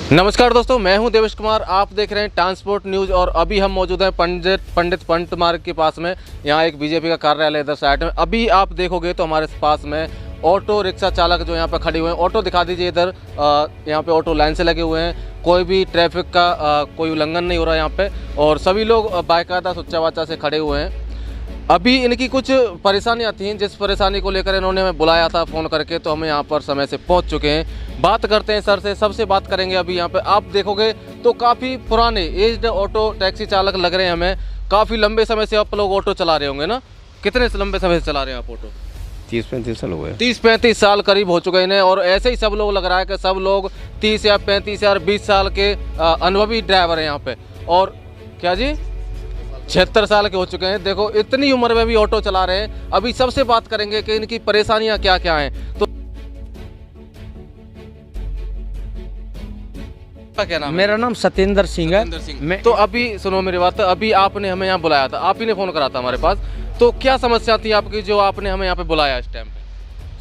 नमस्कार दोस्तों, मैं हूं देवेश कुमार। आप देख रहे हैं ट्रांसपोर्ट न्यूज़ और अभी हम मौजूद हैं पंडित पंत मार्ग के पास में। यहां एक बीजेपी का कार्यालय इधर साइड में। अभी आप देखोगे तो हमारे पास में ऑटो रिक्शा चालक जो यहां पर खड़े हुए हैं। ऑटो दिखा दीजिए इधर। यहां पे ऑटो लाइन से लगे हुए हैं, कोई भी ट्रैफिक का कोई उल्लंघन नहीं हो रहा है यहाँ पे, और सभी लोग बाकायदा सुच्चा वाचा से खड़े हुए हैं। अभी इनकी कुछ परेशानियाँ थी, जिस परेशानी को लेकर इन्होंने हमें बुलाया था फ़ोन करके, तो हम यहाँ पर समय से पहुँच चुके हैं। बात करते हैं सर से, सबसे बात करेंगे। अभी यहाँ पे आप देखोगे तो काफ़ी पुराने एज्ड ऑटो टैक्सी चालक लग रहे हैं हमें। काफ़ी लंबे समय से आप लोग ऑटो चला रहे होंगे ना? कितने लंबे समय से चला रहे हैं आप ऑटो? 30-35 साल हो गए। 30-35 साल करीब हो चुके हैं इन्हें। और ऐसे ही सब लोग लग रहा है कि सब लोग 30 या 35 या 20 साल के अनुभवी ड्राइवर हैं यहाँ पे। और क्या जी 76 साल के हो चुके हैं। देखो इतनी उम्र में भी ऑटो चला रहे हैं। अभी सबसे बात करेंगे कि इनकी परेशानियां क्या क्या हैं। तो क्या नाम है? मेरा नाम सत्येंद्र सिंह है। मैं तो अभी सुनो मेरी बात, अभी आपने हमें यहाँ बुलाया था, आप ही ने फ़ोन करा था हमारे पास। तो क्या समस्या थी आपकी जो आपने हमें यहाँ पे बुलाया इस टाइम पे?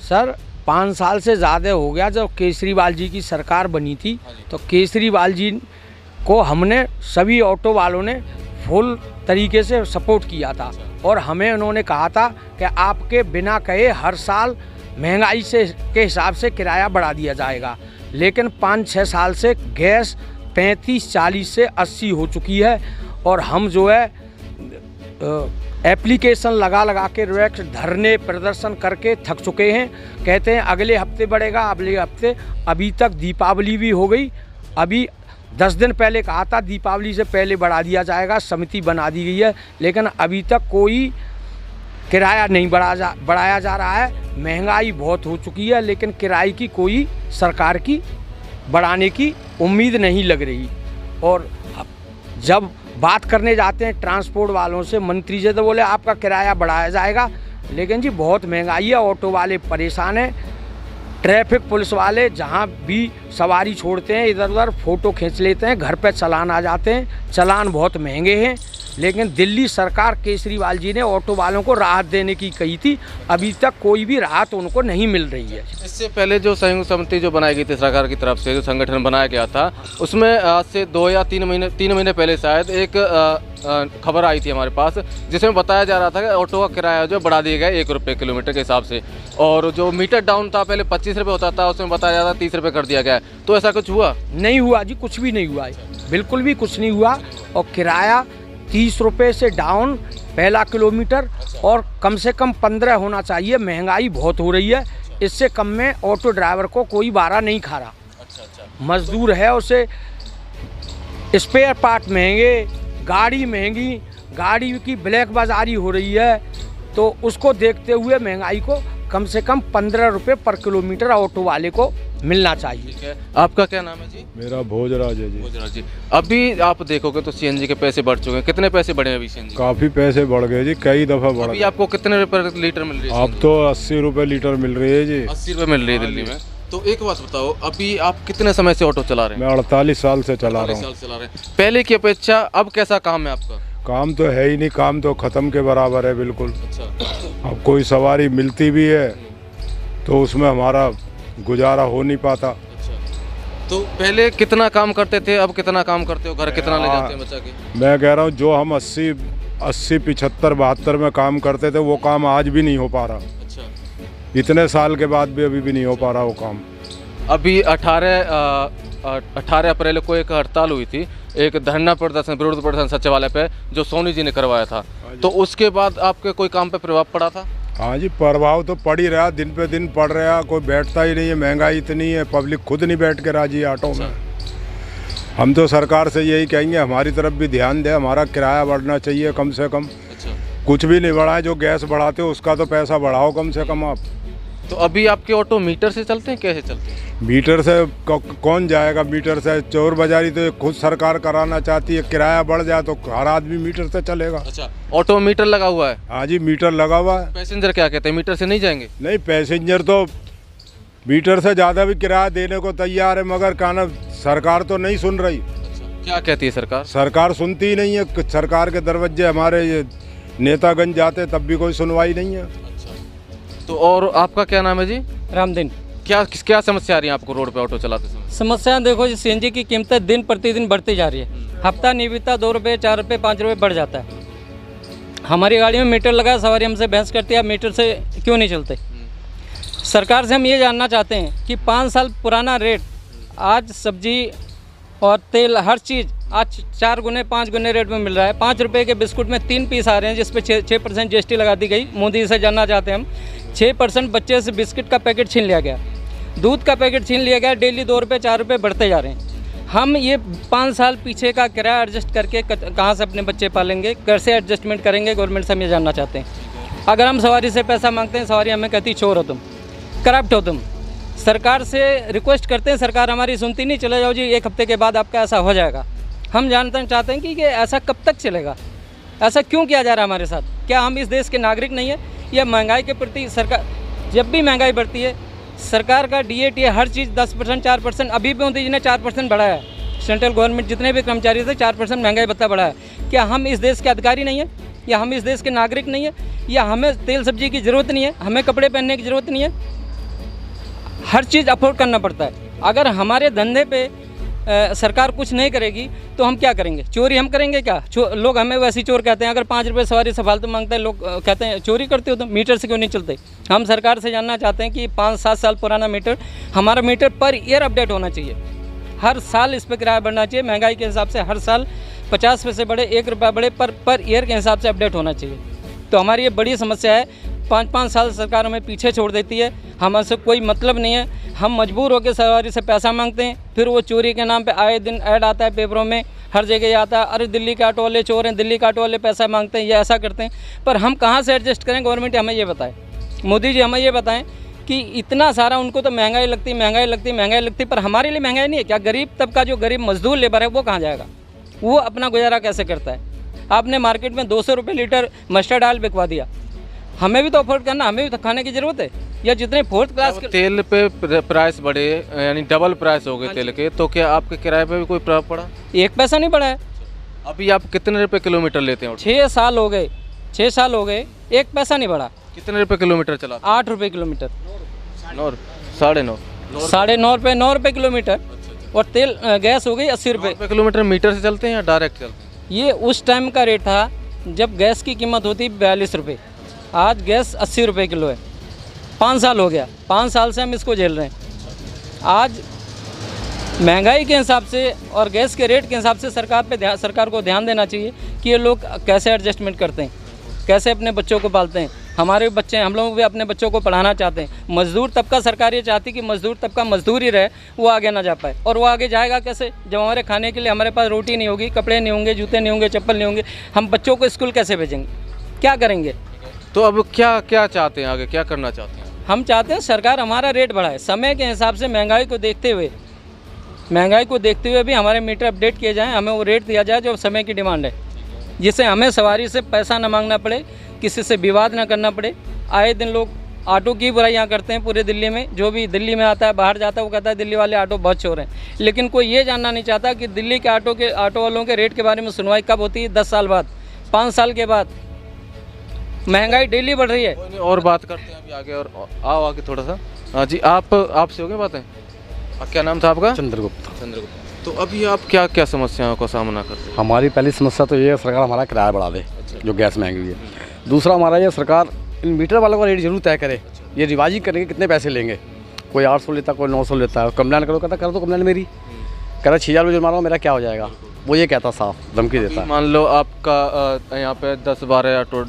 सर 5 साल से ज़्यादा हो गया जब केजरीवाल जी की सरकार बनी थी, तो केजरीवाल जी को हमने सभी ऑटो वालों ने फुल तरीके से सपोर्ट किया था। और हमें उन्होंने कहा था कि आपके बिना कहे हर साल महंगाई से के हिसाब से किराया बढ़ा दिया जाएगा। लेकिन 5-6 साल से गैस 35-40 से 80 हो चुकी है। और हम जो है एप्लीकेशन लगा के रोड धरने प्रदर्शन करके थक चुके हैं। कहते हैं अगले हफ्ते बढ़ेगा, अगले हफ्ते। अभी तक दीपावली भी हो गई, अभी 10 दिन पहले कहा था दीपावली से पहले बढ़ा दिया जाएगा, समिति बना दी गई है, लेकिन अभी तक कोई किराया नहीं बढ़ाया जा रहा है। महंगाई बहुत हो चुकी है, लेकिन किराए की कोई सरकार की बढ़ाने की उम्मीद नहीं लग रही। और जब बात करने जाते हैं ट्रांसपोर्ट वालों से, मंत्री जी तो बोले आपका किराया बढ़ाया जाएगा, लेकिन जी बहुत महंगाई है। ऑटो वाले परेशान हैं, ट्रैफिक पुलिस वाले जहाँ भी सवारी छोड़ते हैं इधर उधर फ़ोटो खींच लेते हैं, घर पे चालान आ जाते हैं। चालान बहुत महंगे हैं। लेकिन दिल्ली सरकार केजरीवाल जी ने ऑटो वालों को राहत देने की कही थी, अभी तक कोई भी राहत उनको नहीं मिल रही है। इससे पहले जो संयुक्त समिति जो बनाई गई थी सरकार की तरफ से, जो संगठन बनाया गया था, उसमें आज से 2 या 3 महीने पहले शायद एक खबर आई थी हमारे पास, जिसमें बताया जा रहा था कि ऑटो का किराया जो बढ़ा दिया गया 1 रुपये किलोमीटर के हिसाब से। और जो मीटर डाउन था पहले 25 रुपये होता था, उसमें बताया जा रहा था 30 रुपये कर दिया गया है। तो ऐसा कुछ हुआ? नहीं हुआ जी, कुछ भी नहीं हुआ है, बिल्कुल भी कुछ नहीं हुआ। और किराया 30 रुपये से डाउन पहला किलोमीटर, और कम से कम 15 होना चाहिए। महंगाई बहुत हो रही है, इससे कम में ऑटो ड्राइवर को कोई भाड़ा नहीं खा रहा। मजदूर है, उसे स्पेयर पार्ट महंगे, गाड़ी महंगी, गाड़ी की ब्लैक बाजारी हो रही है। तो उसको देखते हुए महंगाई को कम से कम 15 रुपये पर किलोमीटर ऑटो वाले को मिलना चाहिए। ठीक है, आपका क्या नाम है जी? मेरा भोजराज है जी। भोजराज जी, अभी आप देखोगे तो सीएनजी के पैसे बढ़ चुके हैं। कितने पैसे बढ़े हैं अभी सीएनजी? काफ़ी पैसे बढ़ गए जी, कई दफ़ा बढ़ अभी गए। आपको कितने रुपए लीटर मिल रही है? अब तो 80 रुपये लीटर मिल रही है जी। 80 रुपये मिल रही है दिल्ली में। तो एक बात बताओ, अभी आप कितने समय से ऑटो चला रहे हैं? मैं 48 साल से चला रहा हूँ। 48 साल चला रहे हैं। पहले की अपेक्षा अब कैसा काम है आपका? काम तो है ही नहीं, काम तो ख़त्म के बराबर है बिल्कुल। अच्छा। अब कोई सवारी मिलती भी है तो उसमें हमारा गुजारा हो नहीं पाता। अच्छा, तो पहले कितना काम करते थे, अब कितना काम करते हो? घर कितना ले जाते हैं बचा के? मैं कह रहा हूँ जो हम 80, 75, 72 में काम करते थे वो काम आज भी नहीं हो पा रहा। अच्छा। इतने साल के बाद भी अभी भी नहीं हो पा रहा वो काम। अभी 18 अप्रैल को एक हड़ताल हुई थी, एक धरना प्रदर्शन, विरोध प्रदर्शन सचिवालय पे, जो सोनी जी ने करवाया था। तो उसके बाद आपके कोई काम पे प्रभाव पड़ा था? हाँ जी, प्रभाव तो पड़ ही रहा, दिन पे दिन पड़ रहा। कोई बैठता ही नहीं है, महंगाई इतनी है, पब्लिक खुद नहीं बैठ के राजी है ऑटो में। हम तो सरकार से यही कहेंगे हमारी तरफ भी ध्यान दे, हमारा किराया बढ़ना चाहिए कम से कम। अच्छा। कुछ भी नहीं बढ़ा है, जो गैस बढ़ाते हो उसका तो पैसा बढ़ाओ कम से कम आप। तो अभी आपके ऑटो मीटर से चलते हैं, कैसे चलते हैं? मीटर से कौन जाएगा? मीटर से चोर बाजारी तो खुद सरकार कराना चाहती है। किराया बढ़ जाए तो हर आदमी मीटर से चलेगा। अच्छा, ऑटो में मीटर लगा हुआ है? हाँ जी, मीटर लगा हुआ है। पैसेंजर क्या कहते हैं, मीटर से नहीं जाएंगे? नहीं, पैसेंजर तो मीटर से ज़्यादा भी किराया देने को तैयार है, मगर कहना सरकार तो नहीं सुन रही। अच्छा, क्या कहती है सरकार? सरकार सुनती ही नहीं है। सरकार के दरवाजे हमारे ये नेतागण जाते तब भी कोई सुनवाई नहीं है। अच्छा, तो और आपका क्या नाम है जी? रामदीन। क्या समस्या आ रही है आपको रोड पे ऑटो चलाते समय? समस्या देखो जी, सीएनजी की कीमतें दिन प्रतिदिन बढ़ती जा रही है। हफ्ता नहीं बीतता 2 रुपये 4 रुपये 5 रुपये बढ़ जाता है। हमारी गाड़ी में मीटर लगा, सवारी हमसे बहस करती है आप मीटर से क्यों नहीं चलते। सरकार से हम ये जानना चाहते हैं कि 5 साल पुराना रेट, आज सब्जी और तेल हर चीज़ आज 4 गुने 5 गुने रेट में मिल रहा है। 5 रुपये के बिस्कुट में 3 पीस आ रहे हैं जिस पे 6% GST लगा दी गई। मोदी से जानना चाहते हैं हम, 6% बच्चे से बिस्किट का पैकेट छीन लिया गया, दूध का पैकेट छीन लिया गया, डेली 2 रुपये 4 रुपये बढ़ते जा रहे हैं। हम ये 5 साल पीछे का किराया एडजस्ट करके कहाँ से अपने बच्चे पालेंगे, कैसे एडजस्टमेंट करेंगे, गवर्नमेंट से हम ये जानना चाहते हैं। अगर हम सवारी से पैसा मांगते हैं, सवारी हमें कहती चोर हो तुम, करप्ट हो तुम। सरकार से रिक्वेस्ट करते हैं, सरकार हमारी सुनती नहीं, चले जाओ जी 1 हफ्ते के बाद आपका ऐसा हो जाएगा। हम जानना चाहते हैं कि ये ऐसा कब तक चलेगा, ऐसा क्यों किया जा रहा है हमारे साथ? क्या हम इस देश के नागरिक नहीं है? या महंगाई के प्रति सरकार, जब भी महंगाई बढ़ती है सरकार का DAT हर चीज़ 10% 4%, अभी भी मोदी जी ने 4% बढ़ाया है। सेंट्रल गवर्नमेंट जितने भी कर्मचारी थे 4% महंगाई भत्ता बढ़ाया है। क्या हम इस देश के अधिकारी नहीं है, या हम इस देश के नागरिक नहीं है, या हमें तेल सब्जी की ज़रूरत नहीं है, हमें कपड़े पहनने की ज़रूरत नहीं है? हर चीज़ अफोर्ड करना पड़ता है। अगर हमारे धंधे पे सरकार कुछ नहीं करेगी तो हम क्या करेंगे? चोरी हम करेंगे क्या? लोग हमें वैसे ही चोर कहते हैं। अगर 5 रुपये सवारी से फालतू मांगते हैं, लोग कहते हैं चोरी करते हो तो मीटर से क्यों नहीं चलते? हम सरकार से जानना चाहते हैं कि 5-7 साल पुराना मीटर, हमारा मीटर पर ईयर अपडेट होना चाहिए। हर साल इस पर किराया बढ़ना चाहिए। महंगाई के हिसाब से हर साल 50 पैसे बढ़े, 1 रुपया बढ़े, पर ईयर के हिसाब से अपडेट होना चाहिए। तो हमारी ये बड़ी समस्या है। 5-5 साल सरकार हमें पीछे छोड़ देती है, हमसे कोई मतलब नहीं है। हम मजबूर होकर सवारी से पैसा मांगते हैं, फिर वो चोरी के नाम पे आए दिन ऐड आता है पेपरों में, हर जगह ये आता है, अरे दिल्ली के ऑटो वाले चोर हैं, दिल्ली के ऑटो वाले पैसा मांगते हैं, ये ऐसा करते हैं। पर हम कहाँ से एडजस्ट करें? गवर्नमेंट हमें ये बताए, मोदी जी हमें ये बताएं कि इतना सारा उनको तो महंगाई लगती, पर हमारे लिए महंगाई नहीं है क्या? गरीब तबका, जो गरीब मजदूर लेबर है, वो कहाँ जाएगा? वो अपना गुजारा कैसे करता है? आपने मार्केट में 200 रुपये लीटर मस्टर्ड ऑयल बिकवा दिया। हमें भी तो अफोर्ड करना, हमें भी तो खाने की ज़रूरत है। या जितने 4th क्लास के तेल पे प्राइस बढ़े, यानी डबल प्राइस हो गए तेल के, तो क्या आपके किराए पे भी कोई प्रभाव पड़ा? 1 पैसा नहीं बढ़ा है। अभी आप कितने रुपए किलोमीटर लेते हैं? 6 साल हो गए, 6 साल हो गए, 1 पैसा नहीं बढ़ा। कितने रुपए किलोमीटर चला? 8 रुपये किलोमीटर। 9 9.5 9.5 रुपये 9 रुपये किलोमीटर। और तेल गैस हो गई 80 रुपये किलोमीटर। मीटर से चलते हैं या डायरेक्ट चलते हैं? ये उस टाइम का रेट था जब गैस की कीमत होती 42 रुपये। आज गैस 80 रुपये किलो है। 5 साल हो गया, 5 साल से हम इसको झेल रहे हैं। आज महंगाई के हिसाब से और गैस के रेट के हिसाब से सरकार को ध्यान देना चाहिए कि ये लोग कैसे एडजस्टमेंट करते हैं, कैसे अपने बच्चों को पालते हैं। हमारे बच्चे, हम लोग भी अपने बच्चों को पढ़ाना चाहते हैं। मजदूर तबका, सरकार ये चाहती कि मजदूर तबका मजदूर ही रहे, वो आगे ना जा पाए। और वो आगे जाएगा कैसे जब हमारे खाने के लिए हमारे पास रोटी नहीं होगी, कपड़े नहीं होंगे, जूते नहीं होंगे, चप्पल नहीं होंगे? हम बच्चों को स्कूल कैसे भेजेंगे? क्या करेंगे? तो अब क्या चाहते हैं, आगे क्या करना चाहते हैं? हम चाहते हैं सरकार हमारा रेट बढ़ाए, समय के हिसाब से महंगाई को देखते हुए भी हमारे मीटर अपडेट किए जाएं, हमें वो रेट दिया जाए जो समय की डिमांड है, जिससे हमें सवारी से पैसा न मांगना पड़े, किसी से विवाद न करना पड़े। आए दिन लोग ऑटो की बुराइयां करते हैं पूरे दिल्ली में। जो भी दिल्ली में आता है, बाहर जाता है, वो कहता है दिल्ली वाले ऑटो बहुत चोर हैं। लेकिन कोई ये जानना नहीं चाहता कि दिल्ली के ऑटो वालों के रेट के बारे में सुनवाई कब होती है? 10 साल बाद, 5 साल के बाद। महंगाई डेली बढ़ रही है। और बात करते हैं अभी आगे, और आओ आगे थोड़ा सा। हाँ जी, आपसे हो गई बातें? क्या नाम था आपका? चंद्रगुप्त। तो अभी आप क्या समस्याओं का सामना करते हैं? हमारी पहली समस्या तो ये है, सरकार हमारा किराया बढ़ा दे, जो गैस महंगी हुई है। दूसरा हमारा ये, सरकार इन मीटर वालों का रेट जरूर तय करे। ये रिवाजी करेंगे, कितने पैसे लेंगे? कोई 800 लेता, कोई 900 लेता है। कंप्लेन करो, कहता कर दो कंप्लेन मेरी, कह रहा 6000 रुपये जुर्माना, मेरा क्या हो जाएगा? वो ये कहता, साफ धमकी देता। मान लो आपका यहाँ पे 10-12 ऑटो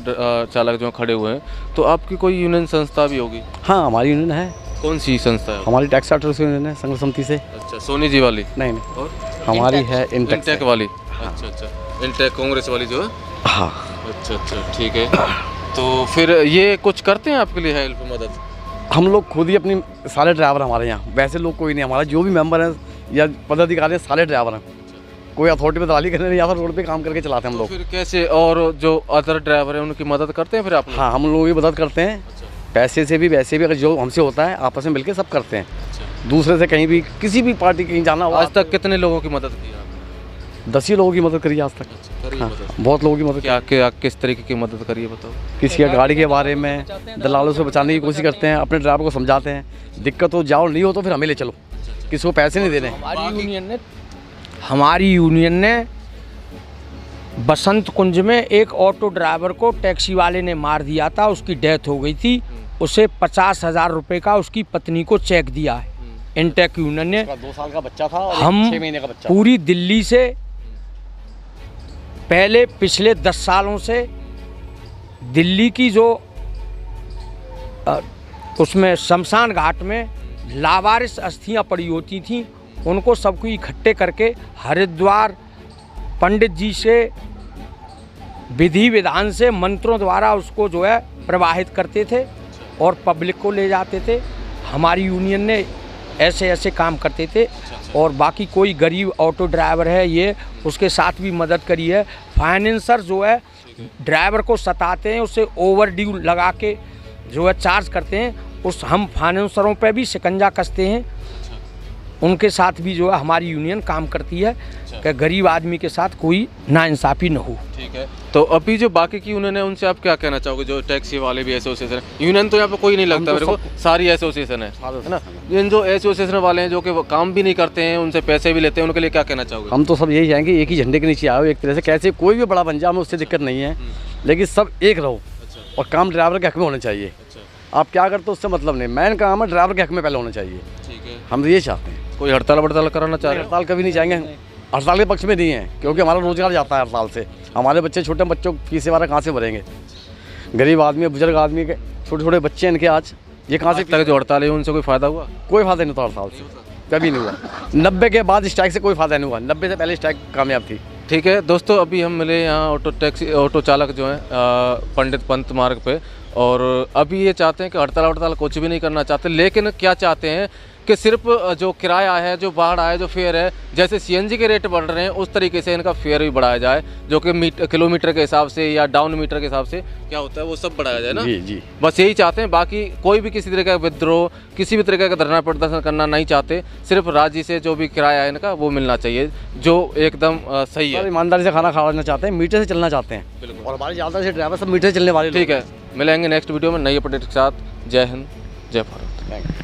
चालक जो खड़े हुए हैं, तो आपकी कोई यूनियन संस्था भी होगी? हाँ, हमारी यूनियन है। कौन सी संस्था है? हमारी टैक्स ऑटोरिटी यूनियन है, संघ समिति से। अच्छा, सोनी जी वाली? नहीं, और हमारी है इंटेक वाली। अच्छा, इंटेक कांग्रेस वाली जो है। हाँ। अच्छा, ठीक है। तो फिर ये कुछ करते हैं आपके लिए हेल्प, मदद? हम लोग खुद ही अपनी, सारे ड्राइवर हमारे यहाँ, वैसे लोग कोई नहीं। हमारा जो भी मेंबर है या पदाधिकारी है, सारे ड्राइवर हैं। कोई अथॉरिटी में दलाली करने नहीं, या फिर रोड पे काम करके चलाते हैं हम लोग। फिर कैसे? और जो अदर ड्राइवर हैं उनकी मदद करते हैं फिर आप लोग? हाँ, हम लोग भी मदद करते हैं। पैसे से भी, वैसे भी, अगर जो हमसे होता है आपस में मिलकर सब करते हैं। दूसरे से कहीं भी, किसी भी पार्टी कहीं जाना हो। आज तक कितने लोगों की मदद की आपने? 10 ही लोगों की मदद करी आज तक। हाँ, बहुत लोगों की मदद। क्या किस तरीके की मदद करिए बताओ। किसी का गाड़ी के बारे में दलालों से बचाने की कोशिश करते हैं, अपने ड्राइवर को समझाते हैं, दिक्कत हो जाओ, नहीं हो तो फिर हमें ले चलो, किसी को पैसे नहीं देने। हमारी यूनियन ने बसंत कुंज में एक ऑटो ड्राइवर को टैक्सी वाले ने मार दिया था, उसकी डेथ हो गई थी, उसे 50,000 रुपये का उसकी पत्नी को चेक दिया है इंटेक यूनियन ने। 2 साल का बच्चा था और हम 6 महीने का बच्चा। पूरी दिल्ली से पहले पिछले 10 सालों से दिल्ली की जो उसमें शमशान घाट में लावारिस अस्थियां पड़ी होती थीं, उनको सबको इकट्ठे करके हरिद्वार पंडित जी से विधि विधान से मंत्रों द्वारा उसको जो है प्रवाहित करते थे और पब्लिक को ले जाते थे। हमारी यूनियन ने ऐसे ऐसे काम करते थे। और बाकी कोई गरीब ऑटो ड्राइवर है ये, उसके साथ भी मदद करी है। फाइनेंसर जो है ड्राइवर को सताते हैं, उससे ओवर ड्यू लगा के जो है चार्ज करते हैं, उस हम फाइनेंसरों पे भी शिकंजा कसते हैं। उनके साथ भी जो है हमारी यूनियन काम करती है कि गरीब आदमी के साथ कोई नाइंसाफ़ी न हो। ठीक है, तो अभी जो बाकी की यूनियन है उनसे आप क्या कहना चाहोगे? जो टैक्सी वाले भी एसोसिएशन है, यूनियन तो यहाँ पे कोई नहीं लगता मेरे को, सारी एसोसिएशन है ना। इन जो एसोसिएशन वाले हैं जो कि काम भी नहीं करते हैं, उनसे पैसे भी लेते हैं, उनके लिए क्या कहना चाहोगे? हम तो सब यही चाहेंगे एक ही झंडे के नीचे आओ, एक तरह से कैसे कोई भी बड़ा बन जाए, हमें उससे दिक्कत नहीं है, लेकिन सब एक रहो और काम ड्राइवर के हक में होना चाहिए। आप क्या करते हो उससे मतलब नहीं, मेन काम है ड्राइवर के हक में पहले होना चाहिए। ठीक है, हम तो ये चाहते हैं। कोई हड़ताल वड़ताल कराना चाह रहे हैं? हड़ताल कभी नहीं चाहेंगे, हड़ताल के पक्ष में नहीं है, क्योंकि हमारा रोजगार जाता है हड़ताल से। हमारे बच्चे छोटे बच्चों की फीस वगैरह कहाँ से भरेंगे? गरीब आदमी, बुजुर्ग आदमी के छोटे छोटे बच्चे इनके आज ये कहाँ से? तक जो हड़ताल है उनसे कोई फायदा हुआ? कोई फायदा नहीं था हड़ताल से, कभी नहीं हुआ। 90 के बाद स्ट्राइक से कोई फायदा नहीं हुआ, 90 से पहले स्ट्राइक कामयाब थी। ठीक है दोस्तों, अभी हम मिले यहाँ ऑटो चालक जो हैं पंडित पंत मार्ग पे, और अभी ये चाहते हैं कि हड़ताल वड़ताल कुछ भी नहीं करना चाहते, लेकिन क्या चाहते हैं कि सिर्फ जो किराया है, जो भाड़ा है, जो फेयर है, जैसे सीएनजी के रेट बढ़ रहे हैं उस तरीके से इनका फेयर भी बढ़ाया जाए, जो कि किलोमीटर के हिसाब से या डाउन मीटर के हिसाब से क्या होता है वो सब बढ़ाया जाए ना। जी जी, बस यही चाहते हैं, बाकी कोई भी किसी तरह का विद्रोह, किसी भी तरह का धरना प्रदर्शन करना नहीं चाहते। सिर्फ राज्य से जो भी किराया है इनका वो मिलना चाहिए, जो एकदम सही है। ईमानदारी से खाना खाना चाहते हैं, मीटर से चलना चाहते हैं, और हमारे ज़्यादा से ड्राइवर सब मीटर से चलने वाले। ठीक है, मिलेंगे नेक्स्ट वीडियो में नई अपडेट के साथ। जय हिंद, जय भारत।